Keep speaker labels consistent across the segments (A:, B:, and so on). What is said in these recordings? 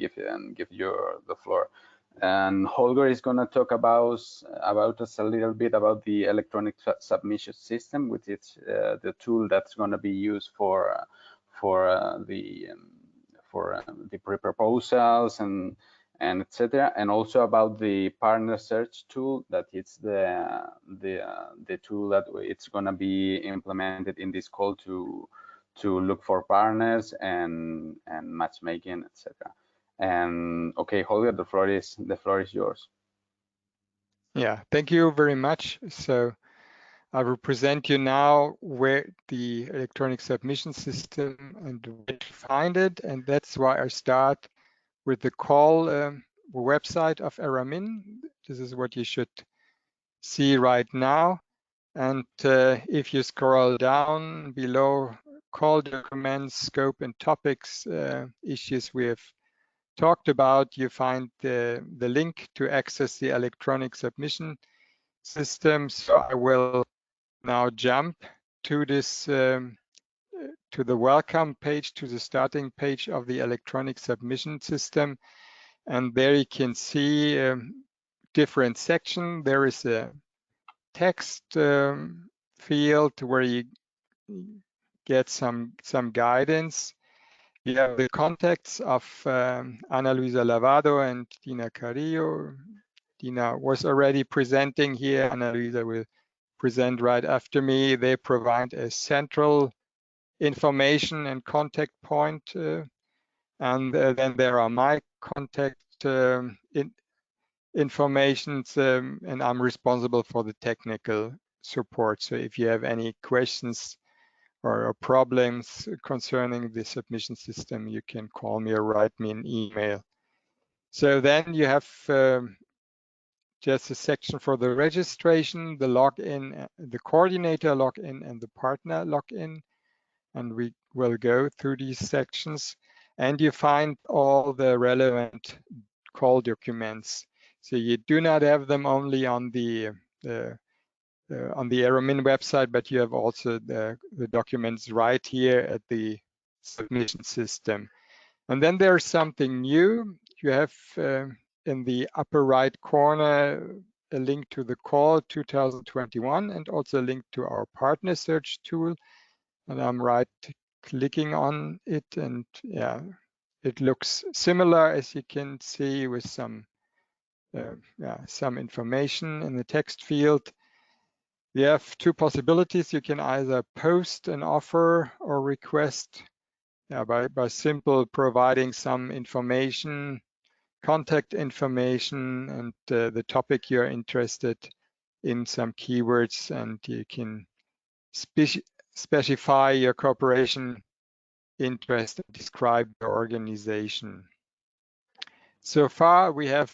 A: give you the floor. And Holger is going to talk about us a little bit about the electronic submission system, which is the tool that's going to be used for the pre-proposals and etc. And also about the partner search tool, that it's the tool that it's going to be implemented in this call to look for partners and matchmaking, etc. And okay, Holger, the floor is yours.
B: Yeah, thank you very much. So I will present you now where the electronic submission system and where to find it, and that's why I start with the call website of ERAMIN. This is what you should see right now. And if you scroll down below call documents, scope and topics, issues we have talked about, you find the link to access the electronic submission system. So I will now jump to this to the welcome page, to the starting page of the electronic submission system. And there you can see different sections. There is a text field where you get some guidance. You have the contacts of Ana Luisa Lavado and Dina Carrillo. Dina was already presenting here. Ana Luisa will present right after me. They provide a central information and contact point. And then there are my contact informations, and I'm responsible for the technical support. So if you have any questions or problems concerning the submission system, you can call me or write me an email. So then you have just a section for the registration, the login, the coordinator login, and the partner login. And we will go through these sections, and you find all the relevant call documents. So you do not have them only on the ERAMIN website, but you have also the documents right here at the submission system. And then there's something new. You have in the upper right corner a link to the call 2021 and also a link to our partner search tool. And I'm right clicking on it, and yeah, it looks similar, as you can see, with some information in the text field. You have two possibilities. You can either post an offer or request by simple providing some information, contact information, and the topic you're interested in, some keywords, and you can specify your cooperation interest and describe your organization. So far, we have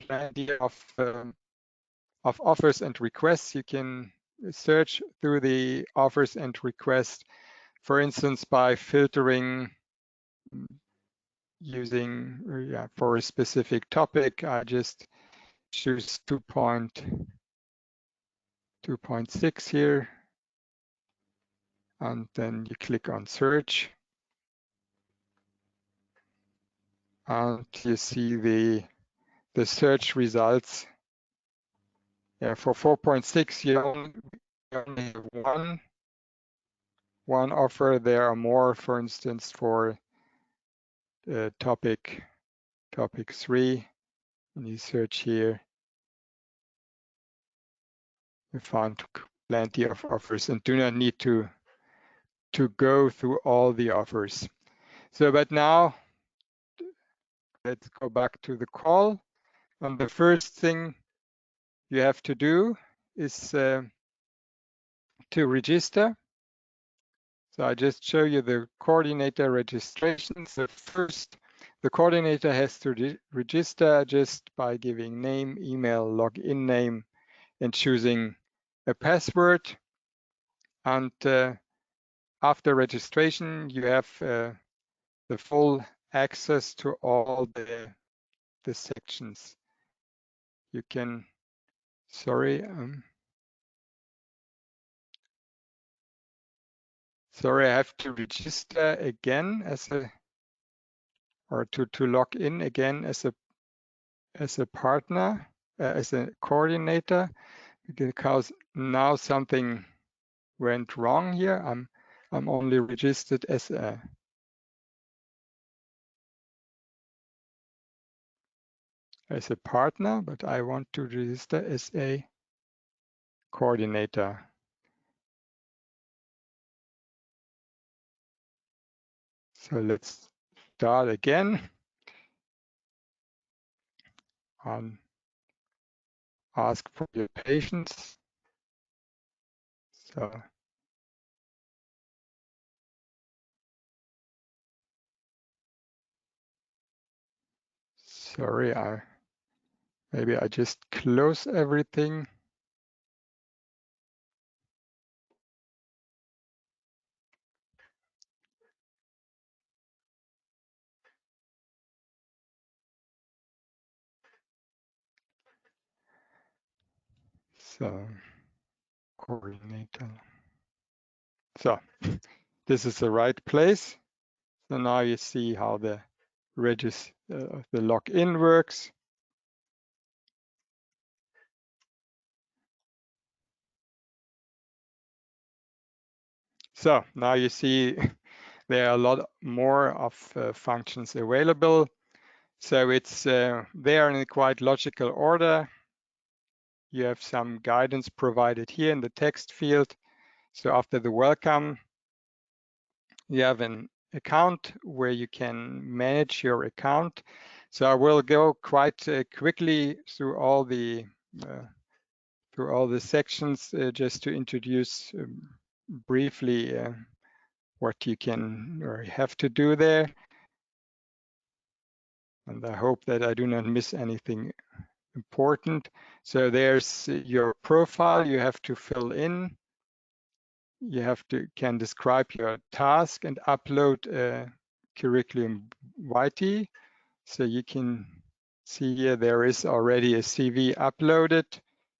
B: plenty of offers and requests. You can search through the offers and requests, for instance, by filtering using for a specific topic. I just choose 2.6 here, and then you click on search, and you see the search results. Yeah, for 4.6, you only have one offer. There are more, for instance, for topic 3. And you search here, you find plenty of offers and do not need to go through all the offers. So, but now let's go back to the call. And the first thing you have to do is to register. So I just show you the coordinator registration. So first, the coordinator has to register just by giving name, email, login name, and choosing a password. And after registration, you have the full access to all the sections. You can, sorry, I have to register again as a or to log in again as a partner, as a coordinator, because now something went wrong here. I'm only registered as a partner, but I want to register as a coordinator. So let's start again. Ask for your patience. So sorry, maybe I just close everything. So coordinator. So this is the right place. So now you see how the login works. So now you see there are a lot more of functions available. So it's there in a quite logical order. You have some guidance provided here in the text field. So after the welcome, you have an account where you can manage your account. So I will go quite quickly through all the sections just to introduce briefly what you can or have to do there. And I hope that I do not miss anything important. So there's your profile you have to fill in. You can describe your task and upload a curriculum vitae. So you can see here there is already a CV uploaded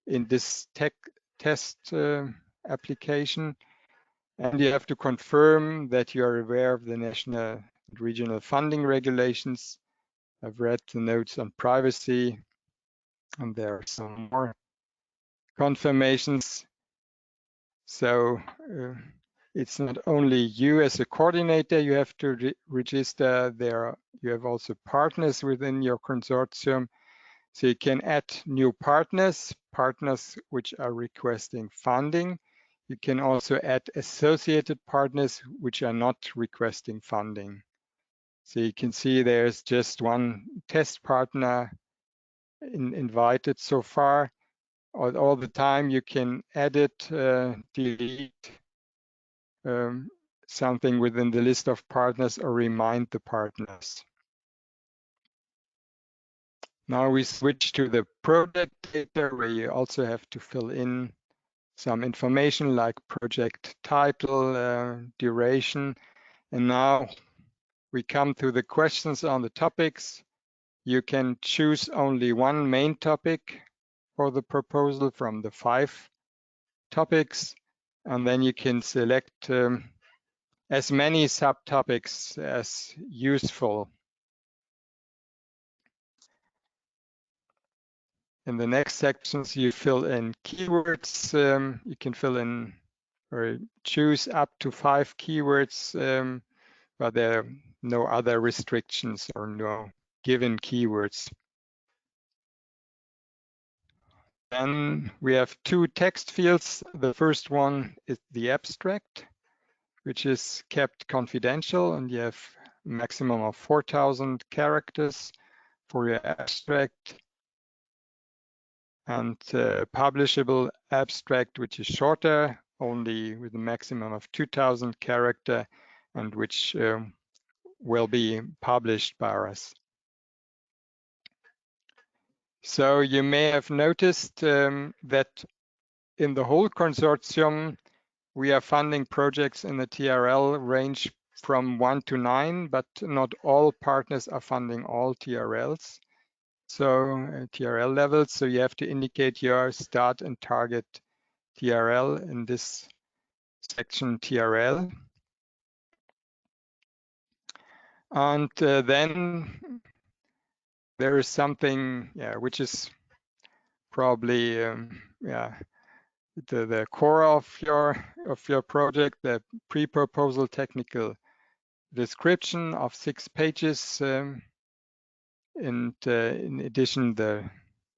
B: in this test application. And you have to confirm that you are aware of the national and regional funding regulations. I've read the notes on privacy, and there are some more confirmations. So it's not only you as a coordinator you have to register. You have also partners within your consortium. So you can add new partners which are requesting funding. You can also add associated partners which are not requesting funding. So you can see there's just one test partner invited so far. All the time you can edit, delete something within the list of partners or remind the partners. Now we switch to the project data, where you also have to fill in some information like project title, duration. And now we come to the questions on the topics. You can choose only one main topic for the proposal from the 5 topics, and then you can select as many subtopics as useful. In the next sections, you fill in keywords. You can fill in or choose up to 5 keywords, but there are no other restrictions or no given keywords. Then we have 2 text fields. The first one is the abstract, which is kept confidential, and you have a maximum of 4,000 characters for your abstract. And publishable abstract, which is shorter, only with a maximum of 2,000 character, and which will be published by us. So you may have noticed that in the whole consortium, we are funding projects in the TRL range from 1 to 9, but not all partners are funding all TRLs. So TRL levels, so you have to indicate your start and target TRL in this section TRL. And then there is something, which is probably, the core of your project, the pre-proposal technical description of 6 pages, and in addition the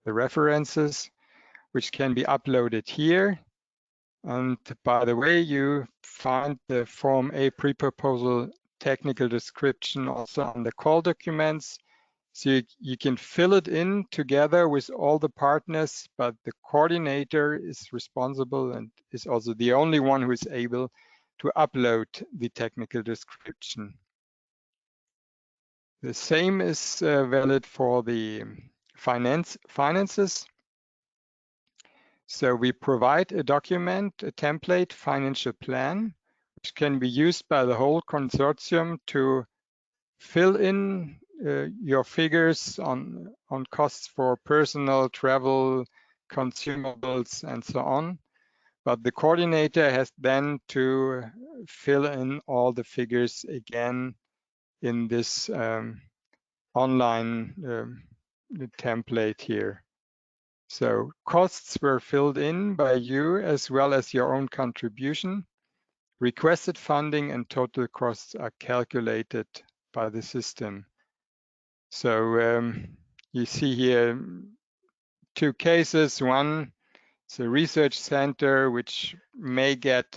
B: references, which can be uploaded here. And by the way, you find the Form A pre-proposal technical description also on the call documents. So you can fill it in together with all the partners, but the coordinator is responsible and is also the only one who is able to upload the technical description. The same is valid for the finances. So we provide a document, a template financial plan, which can be used by the whole consortium to fill in your figures on costs for personal, travel, consumables, and so on. But the coordinator has then to fill in all the figures again in this online template here. So costs were filled in by you as well as your own contribution. Requested funding and total costs are calculated by the system. So you see here 2 cases. One is a research center which may get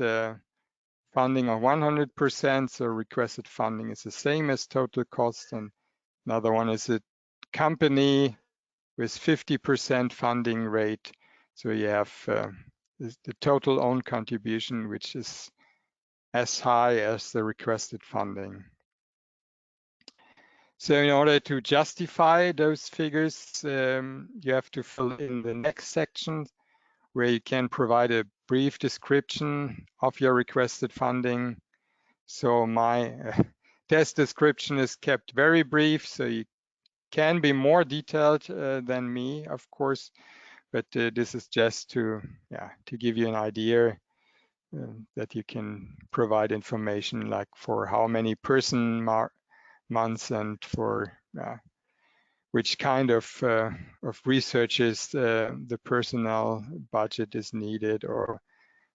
B: funding of 100%, so requested funding is the same as total cost. And another one is a company with 50% funding rate. So you have the total own contribution, which is as high as the requested funding. So in order to justify those figures, you have to fill in the next section where you can provide a brief description of your requested funding. So my test description is kept very brief, so you can be more detailed than me, of course, but this is just to give you an idea that you can provide information like for how many person months and for which kind of researches the personnel budget is needed, or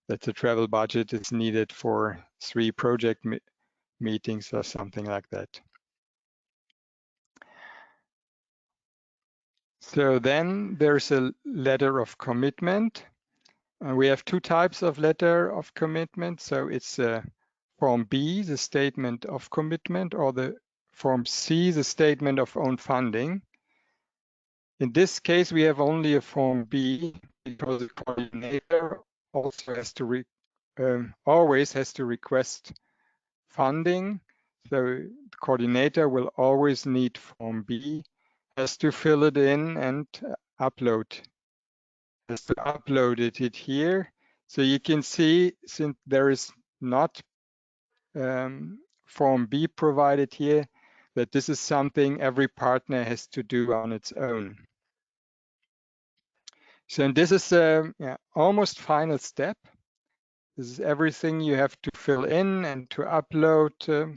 B: that the travel budget is needed for 3 project meetings or something like that. So then there's a letter of commitment. We have 2 types of letter of commitment. So it's Form B, the statement of commitment, or the Form C, the statement of own funding. In this case, we have only a Form B because the coordinator also has to always has to request funding. So the coordinator will always need Form B, has to fill it in and upload. Has to upload it here. So you can see, since there is not Form B provided here, that this is something every partner has to do on its own. So this is almost final step. This is everything you have to fill in and to upload.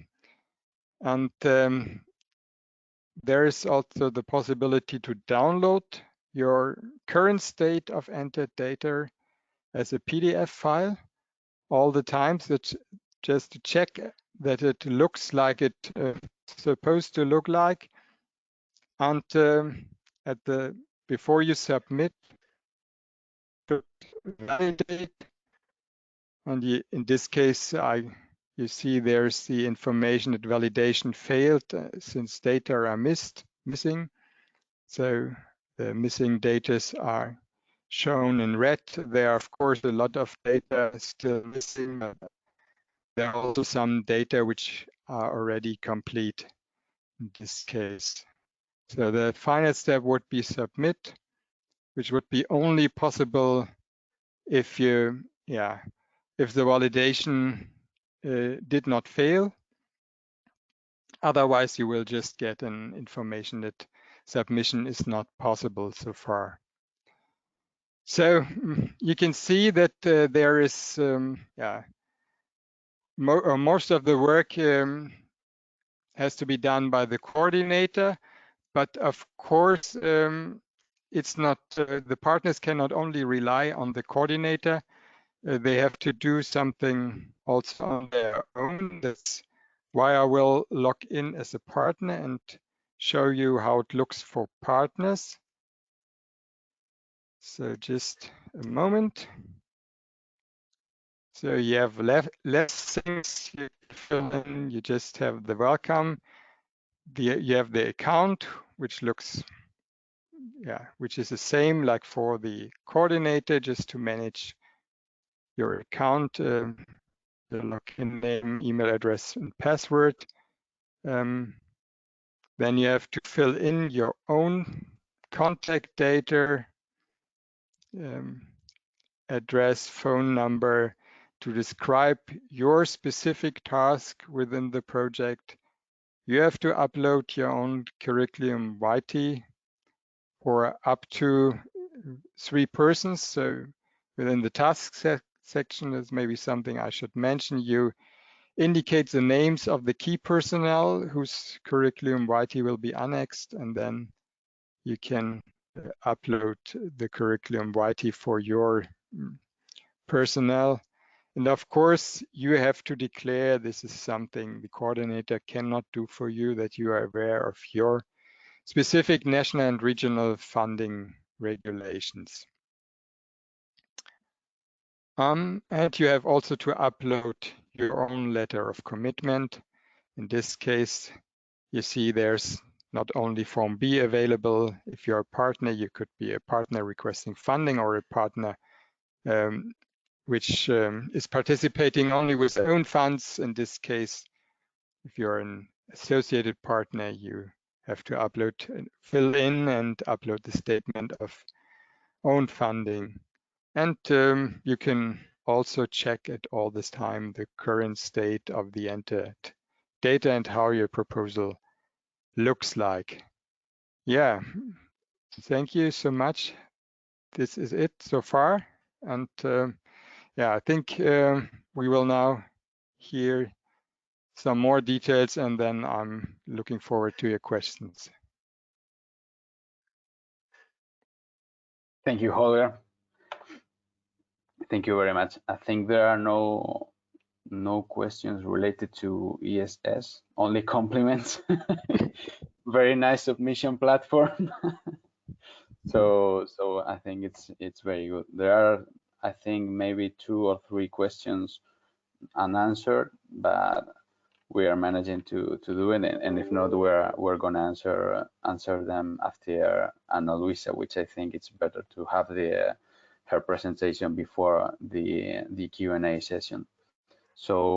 B: And there is also the possibility to download your current state of entered data as a PDF file all the time, so just to check that it looks like it's supposed to look like. And before you submit, validate. And in this case, you see there's the information that validation failed since data are missing. So the missing data are shown in red. There are, of course, a lot of data still missing. But there are also some data which are already complete in this case. So the final step would be submit, which would be only possible if the validation did not fail. Otherwise, you will just get an information that submission is not possible so far. So you can see that there is most of the work has to be done by the coordinator, but of course, it's not, the partners cannot only rely on the coordinator, they have to do something also on their own. That's why I will log in as a partner and show you how it looks for partners. So just a moment. So you have less things you fill in. You just have the welcome. You have the account, which looks, which is the same like for the coordinator, just to manage your account, the login name, email address, and password. Then you have to fill in your own contact data, address, phone number, to describe your specific task within the project. You have to upload your own curriculum vitae for up to 3 persons. So within the task section, is maybe something I should mention. You indicate the names of the key personnel whose curriculum vitae will be annexed, and then you can upload the curriculum vitae for your personnel. And of course, you have to declare this is something the coordinator cannot do for you, that you are aware of your specific national and regional funding regulations. And you have also to upload your own letter of commitment. In this case, you see there's not only Form B available. If you're a partner, you could be a partner requesting funding, or a partner which is participating only with own funds. In this case, if you're an associated partner, you have to upload, fill in and upload the statement of own funding. And you can also check at all this time the current state of the entered data and how your proposal looks like. Yeah, thank you so much. This is it so far. And yeah, I think we will now hear some more details, and then I'm looking forward to your questions.
A: Thank you, Holger. Thank you very much. I think there are no questions related to ESS, only compliments. Very nice submission platform. So I think it's very good. There are, I think, maybe 2 or 3 questions unanswered, but we are managing to do it, and if not, we're gonna answer them after Ana Luisa, which I think it's better to have her presentation before the Q&A session. So